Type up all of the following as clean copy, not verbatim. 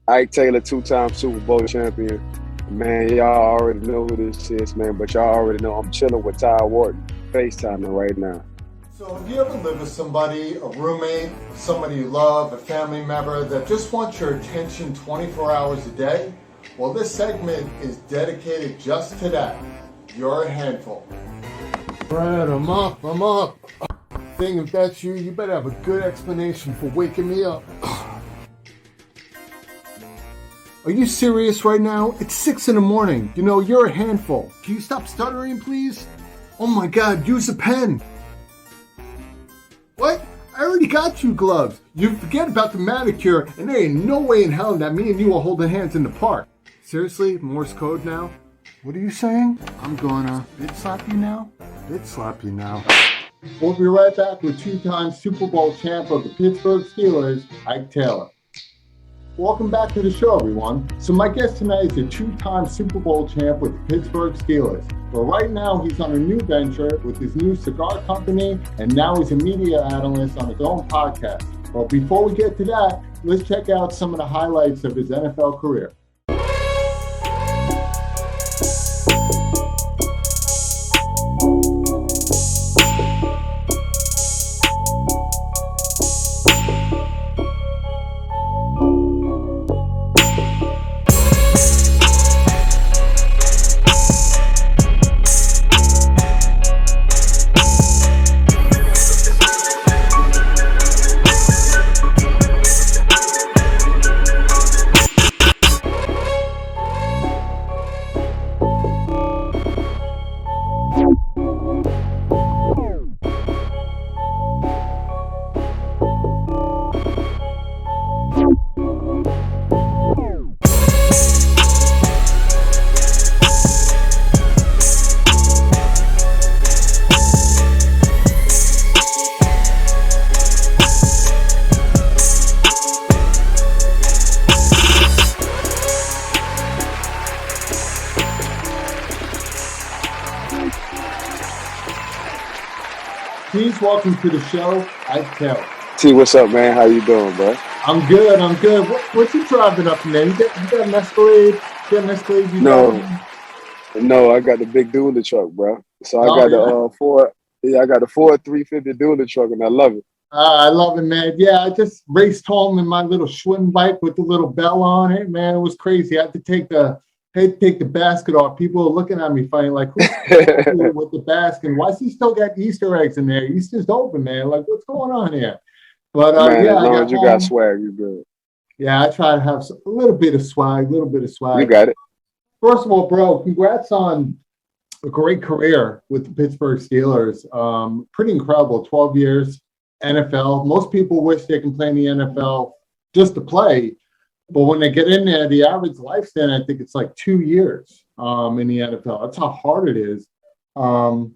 Ike Taylor, two-time Super Bowl champion. Man, y'all already know who this is, man, but y'all already know I'm chilling with Todd Wharton, FaceTiming right now. So have you ever lived with somebody, a roommate, somebody you love, a family member that just wants your attention 24 hours a day? Well, this segment is dedicated just to that. You're a handful. Brad, I'm up. Thing, if that's you, you better have a good explanation for waking me up. Are you serious right now? It's 6 a.m. You know, you're a handful. Can you stop stuttering, please? Oh my God, use a pen. What? I already got you gloves. You forget about the manicure, and there ain't no way in hell that me and you are holding hands in the park. Seriously? Morse code now? What are you saying? I'm gonna slap you now. We'll be right back with two-time Super Bowl champ of the Pittsburgh Steelers, Ike Taylor. Welcome back to the show, everyone. So my guest tonight is a two-time Super Bowl champ with the Pittsburgh Steelers. But right now, he's on a new venture with his new cigar company, and now he's a media analyst on his own podcast. But before we get to that, let's check out some of the highlights of his NFL career. Please welcome to the show, Ike Taylor. T, what's up, man? How you doing, bro? I'm good. What you driving up in there? You got an Escalade? You got an Escalade? No, I got the big dually truck, bro. So I got the Ford 350 dually truck, and I love it. I love it, man. Yeah, I just raced home in my little Schwinn bike with the little bell on it, man. It was crazy. I had to take the basket off. People are looking at me funny, like, who's with the basket? Why does he still got Easter eggs in there? Easter's open, man. Like, what's going on here? But man, as long as you got swag, you're good. Yeah, I try to have a little bit of swag. You got it. First of all, bro, congrats on a great career with the Pittsburgh Steelers. Pretty incredible. 12 years, NFL. Most people wish they can play in the NFL just to play. But when they get in there, the average lifespan, I think it's like 2 years in the NFL. That's how hard it is. When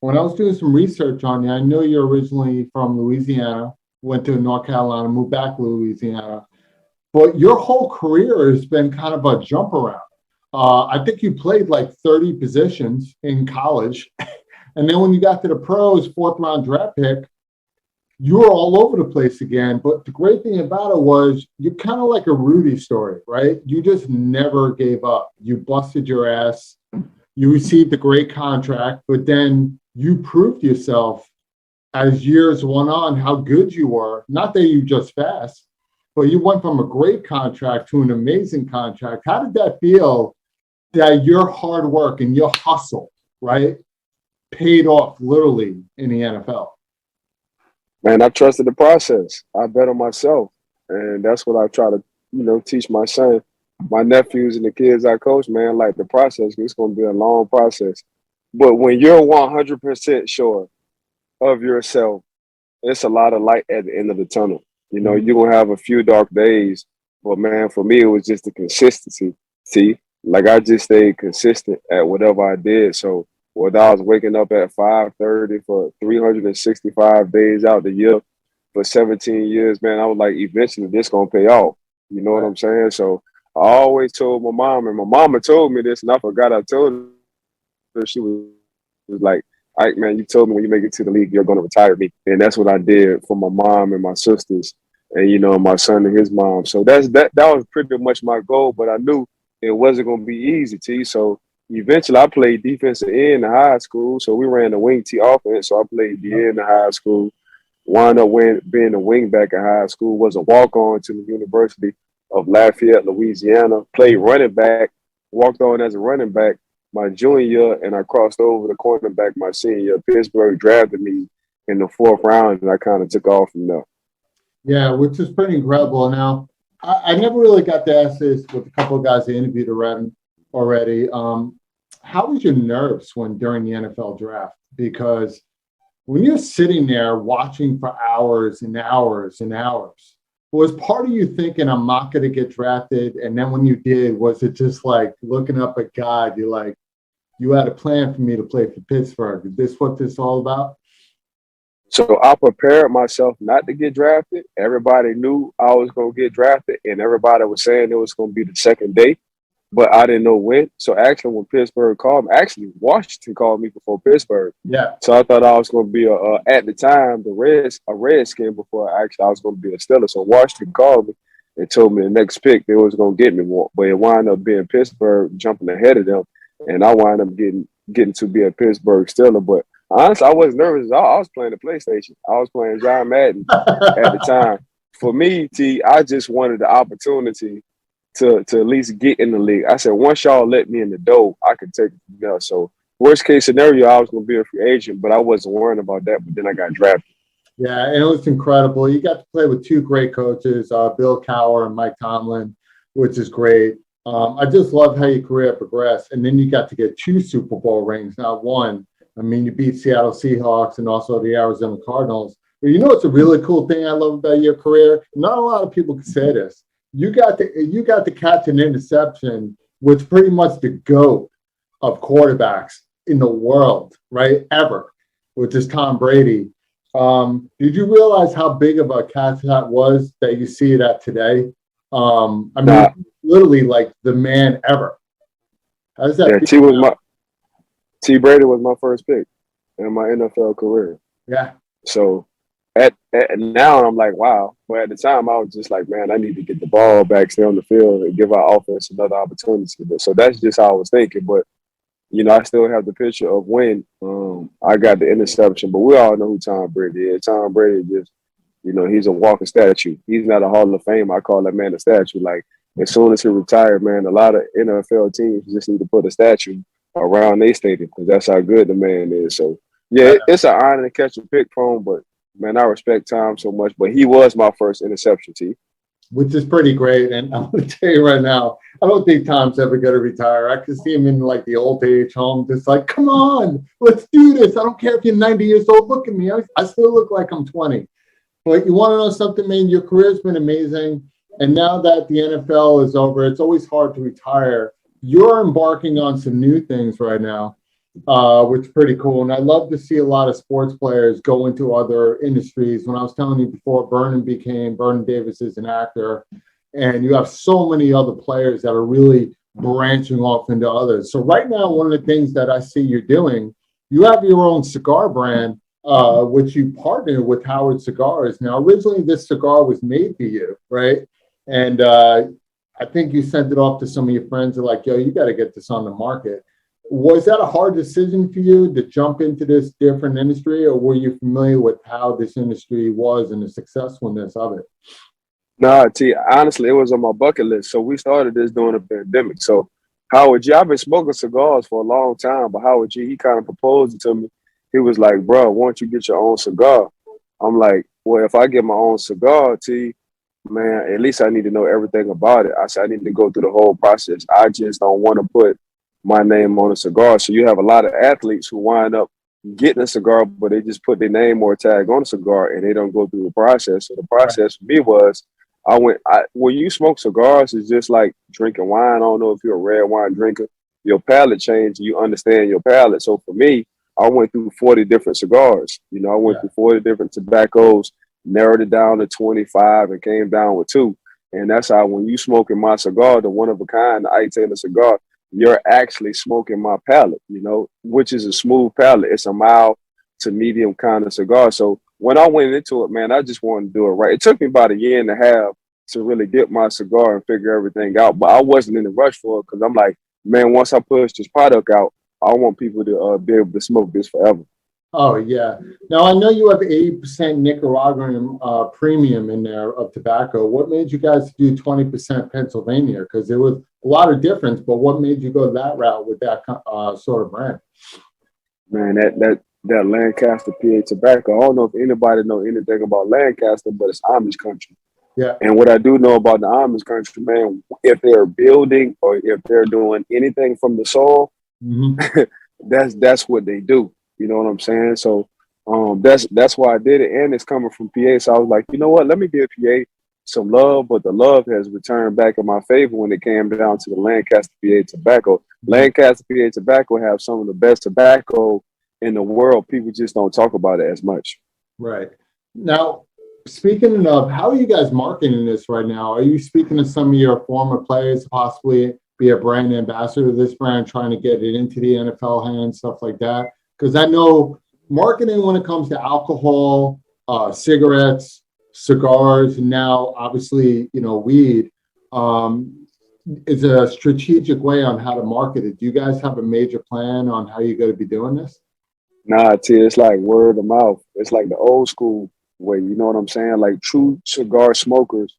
I was doing some research on you, I know you're originally from Louisiana, went to North Carolina, moved back to Louisiana. But your whole career has been kind of a jump around. I think you played like 30 positions in college. And then when you got to the pros, fourth round draft pick, you were all over the place again. But the great thing about it was you're kind of like a Rudy story, right? You just never gave up. You busted your ass. You received a great contract, but then you proved yourself as years went on how good you were. Not that you just fast, but you went from a great contract to an amazing contract. How did that feel that your hard work and your hustle, right, paid off literally in the NFL? Man, I trusted the process. I bet on myself. And that's what I try to, teach my son, my nephews and the kids I coach, man, like the process. It's going to be a long process. But when you're 100% sure of yourself, it's a lot of light at the end of the tunnel. You're going to have a few dark days. But, man, for me, it was just the consistency. See, like I just stayed consistent at whatever I did. So whether I was waking up at 5:30 for 365 days out the year for 17 years, man, I was like, eventually this going to pay off. You know what I'm saying? So I always told my mom, and my mama told me this, and I forgot I told her. She was like, all right, man, you told me when you make it to the league, you're going to retire me. And that's what I did for my mom and my sisters. and my son and his mom. So that was pretty much my goal. But I knew it wasn't going to be easy, T. So eventually, I played defensive end in high school. So we ran the wing T offense. So I played the end in high school. Wound up being a wing back in high school. Was a walk on to the University of Lafayette, Louisiana. Played running back. Walked on as a running back my junior year, and I crossed over the cornerback my senior year. Pittsburgh drafted me in the 4th round, and I kind of took off from there. Yeah, which is pretty incredible. Now, I never really got to ask this with a couple of guys I interviewed already. How was your nerves during the NFL draft? Because when you're sitting there watching for hours and hours and hours, was part of you thinking, I'm not going to get drafted? And then when you did, was it just like looking up at God? You're like, you had a plan for me to play for Pittsburgh. Is this what this is all about? So I prepared myself not to get drafted. Everybody knew I was going to get drafted, and everybody was saying it was going to be the second day, but I didn't know when. So actually, when Pittsburgh called me, actually Washington called me before Pittsburgh. Yeah. So I thought I was going to be at the time a Redskin before I was going to be a Steeler. So Washington called me and told me the next pick they was going to get me, but it wound up being Pittsburgh jumping ahead of them, and I wound up getting to be a Pittsburgh Steeler. But honestly, I wasn't nervous at all. I was playing the PlayStation. I was playing John Madden at the time. For me, T, I just wanted the opportunity to at least get in the league. I said, once y'all let me in the door, I could take it from there. So worst case scenario, I was going to be a free agent, but I wasn't worrying about that. But then I got drafted. Yeah, and it was incredible. You got to play with 2 great coaches, Bill Cowher and Mike Tomlin, which is great. I just love how your career progressed. And then you got to get 2 Super Bowl rings, not 1. I mean, you beat Seattle Seahawks and also the Arizona Cardinals. But it's a really cool thing I love about your career. Not a lot of people can say this. You got to catch an interception with pretty much the GOAT of quarterbacks in the world, right? Ever, which is Tom Brady. Did you realize how big of a catch that was that you see it at today? Literally like the man ever. How does that feel? T. Brady was my first pick in my NFL career. Yeah. So at now I'm like, wow. But at the time I was just like, man, I need to get the ball back, stay on the field, and give our offense another opportunity. So that's just how I was thinking. But I still have the picture of when I got the interception. But we all know who Tom Brady is. Tom Brady just, he's a walking statue. He's not a Hall of Fame. I call that man a statue. Like as soon as he retired, man, a lot of NFL teams just need to put a statue around their stadium because that's how good the man is. So yeah, it's an honor to catch a pick from him, but man, I respect Tom so much. But he was my first interception, T. Which is pretty great. And I'm going to tell you right now, I don't think Tom's ever going to retire. I can see him in like the old age home, just like, come on, let's do this. I don't care if you're 90 years old. Look at me. I still look like I'm 20. But you want to know something, man? Your career's been amazing. And now that the NFL is over, it's always hard to retire. You're embarking on some new things right now, which is pretty cool. And I love to see a lot of sports players go into other industries. When I was telling you before, Vernon Davis is an actor, and you have so many other players that are really branching off into others. So right now, one of the things that I see you're doing, you have your own cigar brand, which you partner with Howard Cigars. Now, originally this cigar was made for you, right? And I think you sent it off to some of your friends. They're like, yo, you got to get this on the market. Was that a hard decision for you to jump into this different industry, or were you familiar with how this industry was and the successfulness of it? Nah, T, honestly, it was on my bucket list. So we started this during the pandemic. So Howard G, I've been smoking cigars for a long time, but Howard G, he kind of proposed it to me. He was like, bro, why don't you get your own cigar? I'm like, well, if I get my own cigar, T, man, at least I need to know everything about it. I said, I need to go through the whole process. I just don't want to put my name on a cigar. So you have a lot of athletes who wind up getting a cigar, but they just put their name or tag on a cigar and they don't go through the process. So the process for me was, when you smoke cigars, it's just like drinking wine. I don't know if you're a red wine drinker. Your palate changes. You understand your palate. So for me, I went through 40 different cigars. I went through 40 different tobaccos, narrowed it down to 25 and came down with 2. And that's how when you smoking my cigar, the one of a kind, the Ike Taylor cigar, you're actually smoking my palate, which is a smooth palate. It's a mild to medium kind of cigar. So when I went into it, man, I just wanted to do it right. It took me about a year and a half to really get my cigar and figure everything out, but I wasn't in a rush for it because I'm like, man, once I push this product out, I want people to be able to smoke this forever. Oh, yeah. Now, I know you have 80% Nicaraguan premium in there of tobacco. What made you guys do 20% Pennsylvania? Because there was a lot of difference, but what made you go that route with that sort of brand? Man, that Lancaster PA tobacco, I don't know if anybody know anything about Lancaster, but it's Amish country. Yeah. And what I do know about the Amish country, man, if they're building or if they're doing anything from the soil, that's what they do. You know what I'm saying? So that's why I did it, and it's coming from PA. So I was like, you know what? Let me give PA some love, but the love has returned back in my favor when it came down to the Lancaster PA tobacco. Lancaster PA tobacco have some of the best tobacco in the world. People just don't talk about it as much. Right. Now, speaking of, how are you guys marketing this right now? Are you speaking to some of your former players, possibly be a brand ambassador of this brand, trying to get it into the NFL hands, stuff like that? Because I know marketing when it comes to alcohol, cigarettes, cigars, and now obviously, weed, is a strategic way on how to market it. Do you guys have a major plan on how you're going to be doing this? Nah, T, it's like word of mouth. It's like the old school way. You know what I'm saying? Like true cigar smokers,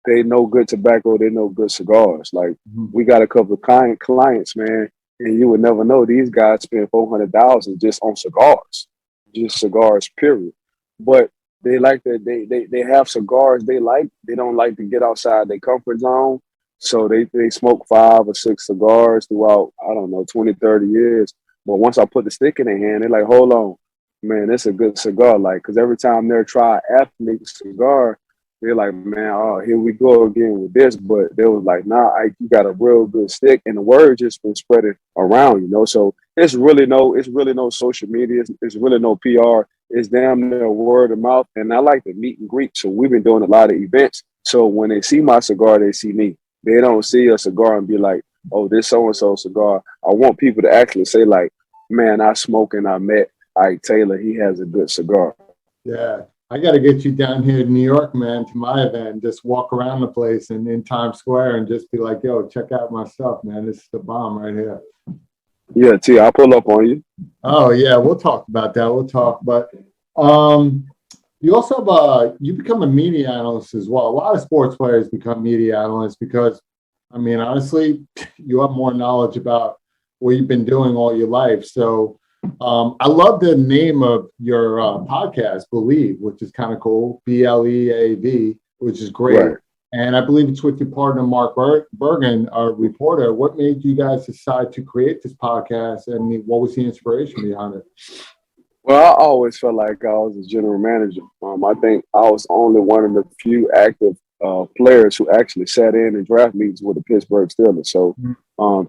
they know good tobacco. They know good cigars. Like we got a couple of clients, man, and you would never know these guys spend $400,000 just on cigars, just cigars, period. But they like that they have cigars they like. They don't like to get outside their comfort zone. So they smoke 5 or 6 cigars throughout, I don't know, 20, 30 years. But once I put the stick in their hand, they're like, hold on, man, it's a good cigar. Like, because every time they're trying ethnic cigar, they're like, man, oh, here we go again with this. But they was like, nah, you got a real good stick. And the word just been spreading around. So it's really no social media. It's really no PR. It's damn near word of mouth. And I like to meet and greet. So we've been doing a lot of events. So when they see my cigar, they see me. They don't see a cigar and be like, oh, this so-and-so cigar. I want people to actually say like, man, I smoke and I met Ike Taylor. He has a good cigar. Yeah. I got to get you down here in New York, man, to my event. Just walk around the place and in Times Square and just be like, yo, check out my stuff, man. This is the bomb right here. Yeah, T, I'll pull up on you. Oh, yeah. We'll talk about that. We'll talk. But you also have you become a media analyst as well. A lot of sports players become media analysts because, I mean, honestly, you have more knowledge about what you've been doing all your life. So I love the name of your podcast, Believe, which is kind of cool. BLEAV, which is great. Right. And I believe it's with your partner, Mark Bergen, our reporter. What made you guys decide to create this podcast, and what was the inspiration behind it? Well, I always felt like I was a general manager. I think I was only one of the few active players who actually sat in draft meetings with the Pittsburgh Steelers. So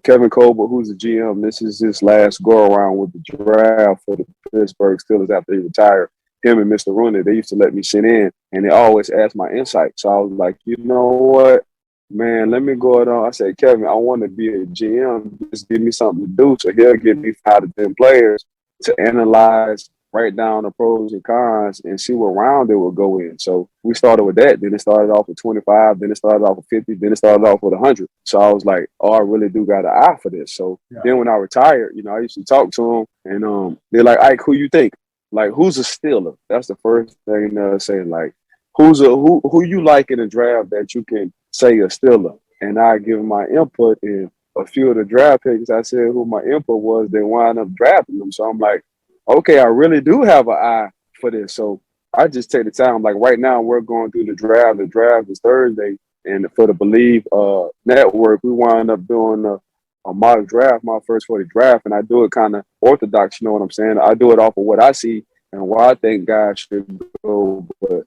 Kevin Colbert, who's the GM, this is his last go-around with the draft for the Pittsburgh Steelers after he retired. Him and Mr. Rooney, they used to let me sit in, and they always asked my insight. So I was like, you know what, man, let me go on. I said, Kevin, I want to be a GM. Just give me something to do. So he'll give me 5 to 10 players to analyze, write down the pros and cons, and see what round it would go in. So we started with that. Then it started off with 25. Then it started off with 50. Then it started off with 100. So I was like, oh, I really do got an eye for this. So then when I retired, I used to talk to them, and they're like, Ike, who you think? Like, who's a Steeler? That's the first thing they're saying. Like, who you like in a draft that you can say a Steeler? And I give them my input, and a few of the draft picks, I said who my input was, they wind up drafting them. So I'm like, okay, I really do have an eye for this. So I just take the time. Like right now, we're going through the draft. The draft is Thursday. And for the Believe network, we wind up doing a mock draft, my first 40 draft. And I do it kind of orthodox, you know what I'm saying? I do it off of what I see and where I think guys should go. But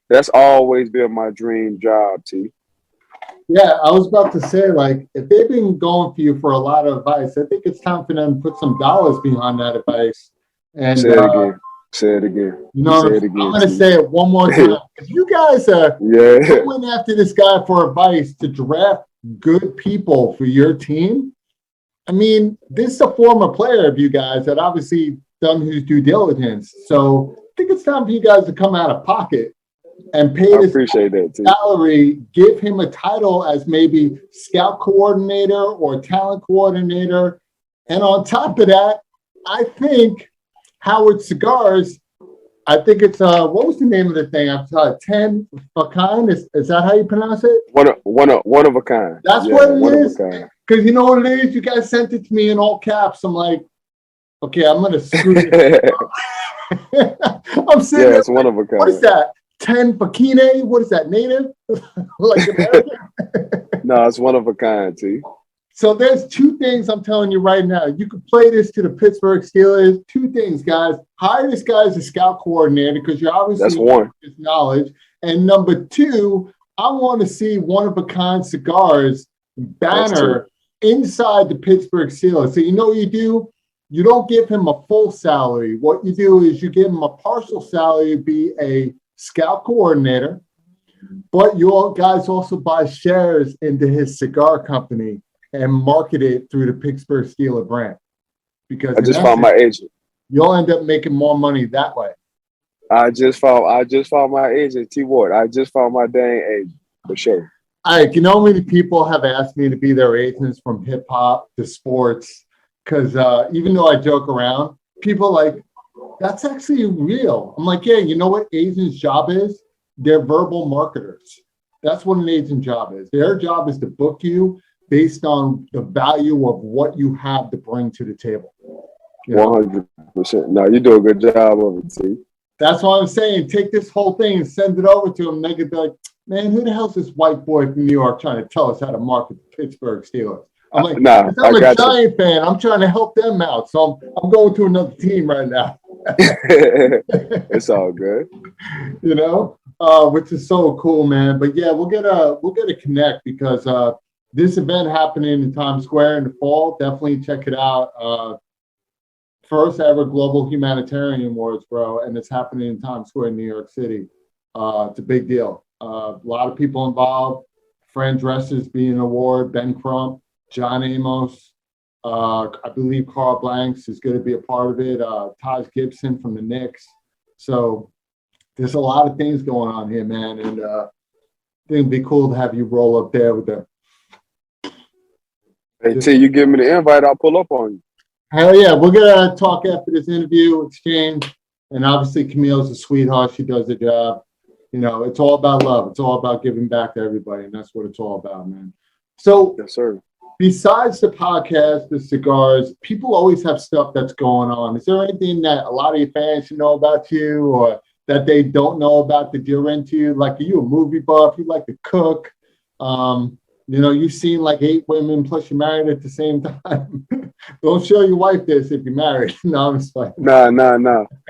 that's always been my dream job, T. Yeah, I was about to say, like, if they've been going for you for a lot of advice, I think it's time for them to put some dollars behind that advice. And say it again. Say it again. I'm going to say it one more time. If you guys are going after this guy for advice to draft good people for your team, I mean, this is a former player of you guys that obviously done his due diligence. So think it's time for you guys to come out of pocket and pay I this appreciate that, T. salary, give him a title as maybe scout coordinator or talent coordinator. And on top of that, I think Howard Cigars, I think it's, what was the name of the thing? I'm sorry, 10 a kind? Is that how you pronounce it? One of a kind. That's what it is? Because you know what it is? You guys sent it to me in all caps. I'm like, okay, I'm going to screw it. I'm sitting there, it's one of a kind. What is that? 10 Pakine? What is that, native? Like American? No, it's one of a kind, T. So there's two things I'm telling you right now. You could play this to the Pittsburgh Steelers. Two things, guys. Hire this guy as a scout coordinator because you're obviously That's one. His knowledge. And number two, I want to see one-of-a-kind cigars banner inside the Pittsburgh Steelers. So you know what you do? You don't give him a full salary. What you do is you give him a partial salary to be a scout coordinator, but you all guys also buy shares into his cigar company and market it through the Pittsburgh Steelers brand. Because I just found my agent. You'll end up making more money that way. I just found my agent, T. Ward. I just found my dang agent, for sure. All right, you know how many people have asked me to be their agents from hip hop to sports? Because even though I joke around, people are like, that's actually real. I'm like, yeah, you know what agent's job is? They're verbal marketers. That's what an agent job is. Their job is to book you based on the value of what you have to bring to the table. 100%. No, you do a good job of it, T. That's what I'm saying. Take this whole thing and send it over to them. They could be like, man, who the hell's this white boy from New York trying to tell us how to market the Pittsburgh Steelers? I'm like, I'm a Giant fan. I'm trying to help them out. So I'm going to another team right now. It's all good. You know, which is so cool, man. But yeah, we'll get a connect because this event happening in Times Square in the fall. Definitely check it out. First ever Global Humanitarian Awards, bro, and it's happening in Times Square in New York City. It's a big deal. A lot of people involved. Fran Dresser's being an award. Ben Crump, John Amos, I believe Carl Blanks is going to be a part of it. Taj Gibson from the Knicks. So there's a lot of things going on here, man. And I think it'd be cool to have you roll up there with them. Hey, T, you give me the invite, I'll pull up on you. Hell yeah. We're going to talk after this interview, exchange. And obviously Camille's a sweetheart. She does the job. You know, it's all about love. It's all about giving back to everybody. And that's what it's all about, man. So, yes, sir. Besides the podcast, the cigars, people always have stuff that's going on. Is there anything that a lot of your fans should know about you or that they don't know about that you're into? Like, are you a movie buff? You like to cook? You know, you've seen like 8 women plus you're married at the same time. Don't show your wife this if you're married. No, I'm just like, nah.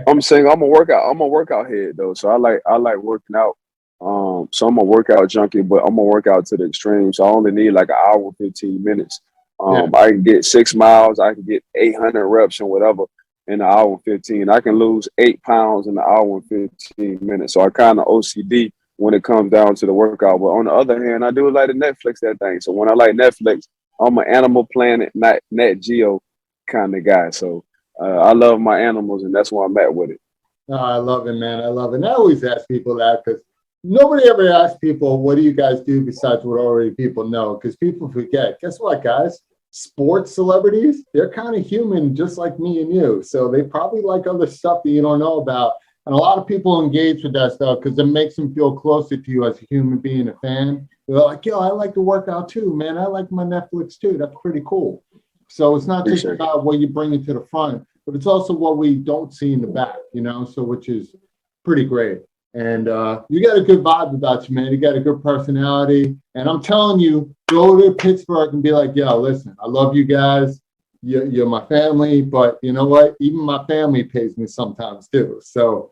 I'm saying I'm a workout head though. So I like working out. So I'm a workout junkie, but I'm gonna work out to the extreme. So I only need like an hour and 15 minutes. I can get 6 miles, I can get 800 reps and whatever in an hour and 15. I can lose 8 pounds in an hour and 15 minutes. So I kind of OCD when it comes down to the workout. But on the other hand, I do like to Netflix that thing. So when I like Netflix, I'm an Animal Planet, not Nat Geo kind of guy. So I love my animals, and that's where I'm at with it. Oh, I love it, man. I love it. And I always ask people that because nobody ever asks people, what do you guys do besides what already people know? Because people forget. Guess what, guys? Sports celebrities, they're kind of human just like me and you. So they probably like other stuff that you don't know about. And a lot of people engage with that stuff because it makes them feel closer to you as a human being, a fan. They're like, yo, I like to work out too, man. I like my Netflix too. That's pretty cool. So it's not just about what you bring it to the front, but it's also what we don't see in the back, you know, so which is pretty great. And you got a good vibe about you, man. You got a good personality. And I'm telling you, go to Pittsburgh and be like, yo, listen, I love you guys. You're my family. But you know what? Even my family pays me sometimes too. So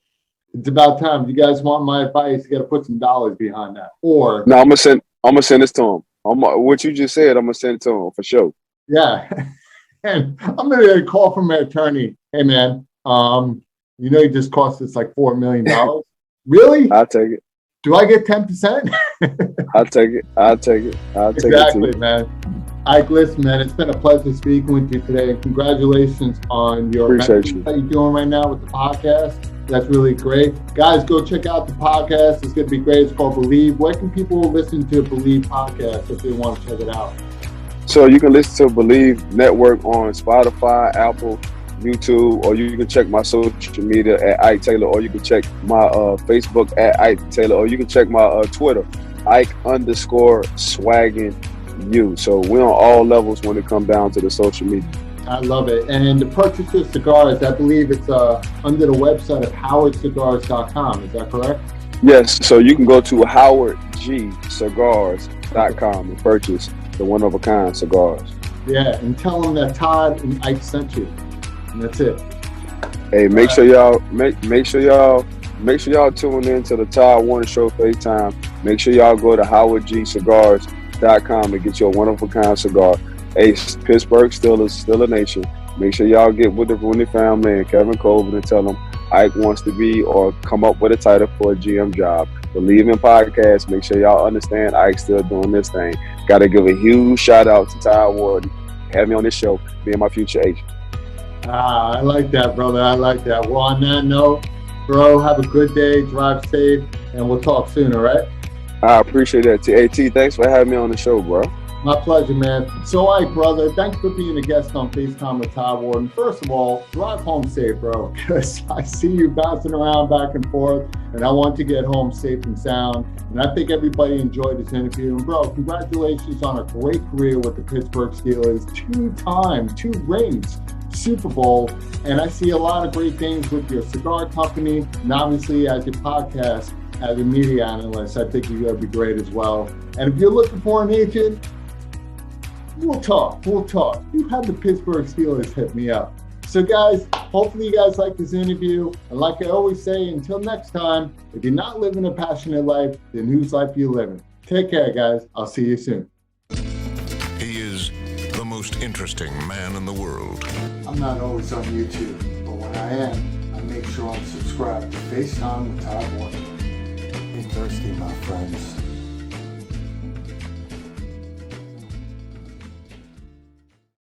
it's about time. If you guys want my advice, you got to put some dollars behind that. Or no, I'm gonna send this to him. What you just said, I'm gonna send it to him for sure. Yeah. And I'm gonna get a call from my attorney. Hey man, you know you just cost us like $4 million. Really? I'll take it. Do I get 10%? I'll take it. Exactly, man. Ike, listen, man, it's been a pleasure speaking with you today. Congratulations on your Appreciate you. that you're doing right now with the podcast. That's really great. Guys, go check out the podcast. It's going to be great. It's called Believe. Where can people listen to Believe podcast if they want to check it out? So you can listen to Believe Network on Spotify, Apple, YouTube, or you can check my social media at Ike Taylor, or you can check my Facebook at Ike Taylor, or you can check my Twitter, Ike_swaggin' you. So we're on all levels when it comes down to the social media. I love it. And to purchase your cigars, I believe it's under the website of howardcigars.com. Is that correct? Yes. So you can go to howardgcigars.com and purchase the one-of-a-kind cigars. Yeah, and tell them that Todd and Ike sent you. And that's it. Hey, make sure y'all tune in to the Todd Wharton Show FaceTime. Make sure y'all go to howardgcigars.com and get your one-of-a-kind cigar. Hey, Pittsburgh still a nation. Make sure y'all get with the Rooney family and Kevin Colvin and tell them Ike wants to be or come up with a title for a GM job. Believe in podcasts. Make sure y'all understand Ike's still doing this thing. Got to give a huge shout out to Todd Wharton. Have me on this show, being my future agent. I like that, brother. I like that. Well, on that note, bro, have a good day. Drive safe, and we'll talk soon, all right? I appreciate that. T, thanks for having me on the show, bro. My pleasure, man. So, Ike, brother, thanks for being a guest on FaceTime with Todd Wharton. First of all, drive home safe, bro, because I see you bouncing around back and forth, and I want to get home safe and sound. And I think everybody enjoyed this interview. And, bro, congratulations on a great career with the Pittsburgh Steelers. 2 rings, Super Bowl. And I see a lot of great things with your cigar company, and obviously as your podcast, as a media analyst. I think you're going to be great as well. And if you're looking for an agent, we'll talk. You had the Pittsburgh Steelers hit me up. So guys, hopefully you guys like this interview. And like I always say, until next time, if you're not living a passionate life, then whose life are you living? Take care, guys. I'll see you soon. He is the most interesting man in the world. I'm not always on YouTube, but when I am, I make sure I'm subscribed to FaceTime with Todd Wharton. Be thirsty, my friends.